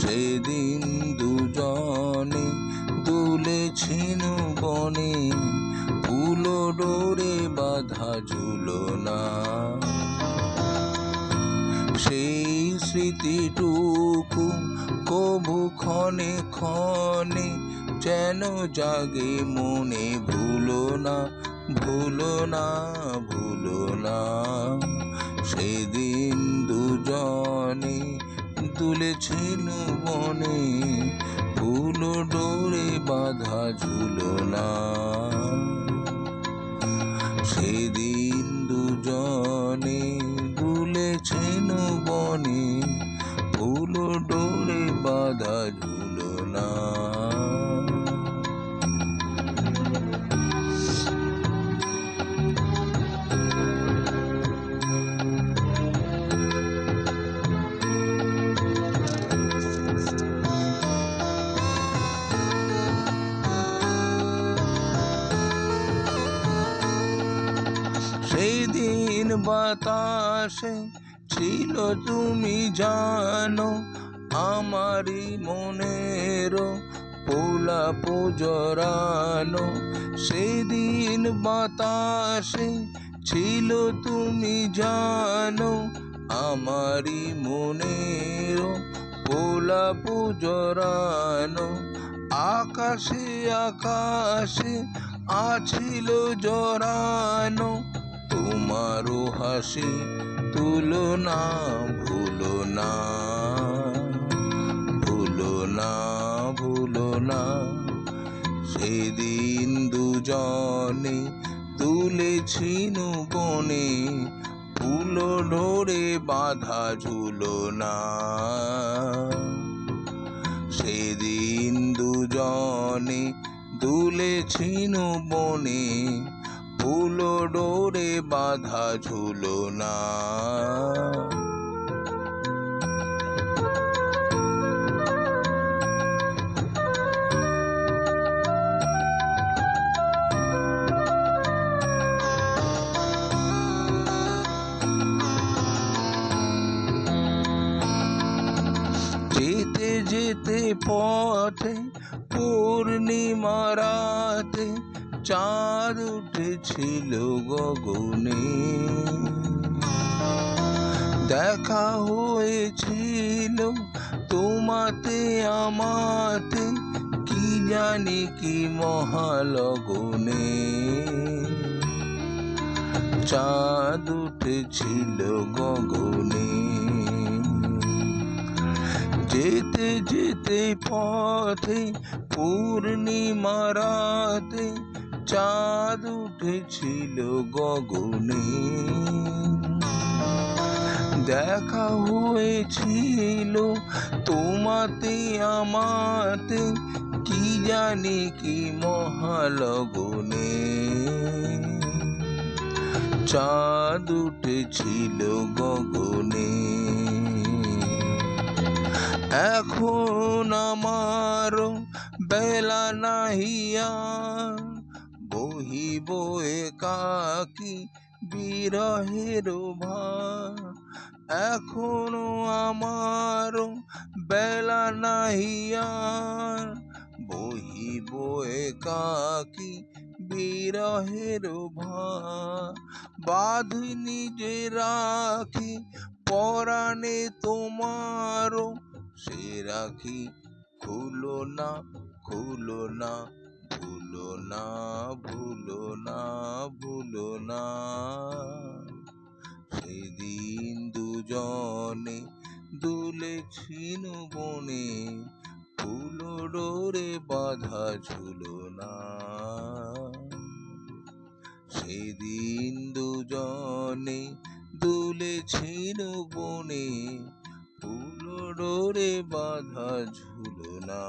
সেদিন দুজনে দুলেছিল বনে, ফুল ডোরে বাঁধা ঝুলনা। সেই স্মৃতিটুকু কবু ক্ষণে ক্ষণে যেন জাগে মনে, ভুলো না, ভুলো না, ভুলো না। সেদিন দুজনে দুলেছিল বনে, ফুল ডোরে বাঁধা ঝুলনা। সেদিন দুজনে দুলেছিল বনে, ফুল ডোরে বাঁধা ঝুলনা। সেদিন বাতাসে ছিল তুমি জানো, আমারই মনের পোলাপ জড়ানো। সেদিন বাতাসে ছিল তুমি জানো, আমারই মনের পোলাপ জড়ানো। আকাশে আকাশে আছিল জড়ানো, তোমারও হাসি তুলনা। ভুলো না, ভুলো না, ভুলো না। সেদিন দুজনে দুলেছিল বনে, ফুল ডোরে বাঁধা ঝুলনা। সেদিন দুজনে দুলেছিল বনে, ফুল ডোরে বাঁধা ঝুলনা। যেতে যেতে পথে পূর্ণিমা রাতে, চাঁদ উঠেছিল গগনে। দেখা হয়েছিল তোমাতে আমাতে, কি জানি কি মহালগনে। চাঁদ উঠেছিল গগনে। যেতে যেতে পথে পূর্ণিমা রাতে, চাঁদ উঠেছিল গগনে। দেখা হয়েছিল তোমাতে আমাতে, কি জানি কি মহালগনে। চাঁদ উঠেছিল গগনে। এখন আমার বেলা নাহিয়া, বহিব একাকী বিরহের ভার। এখনো আমার বেলা নাহিয়া, বহিব একাকী বিরহের ভার। বাঁধি নিজে রাখি পরাণে তোমার, সে রাখি খুলো না, খুলো না, ভুলো না, ভুলো না, ভুলো না। সেদিন দুজনে দুলেছিল বনে, ফুল ডোরে বাঁধা ঝুলনা। সেদিন দুজনে দুলেছিল বনে, ফুল ডোরে বাঁধা ঝুলনা।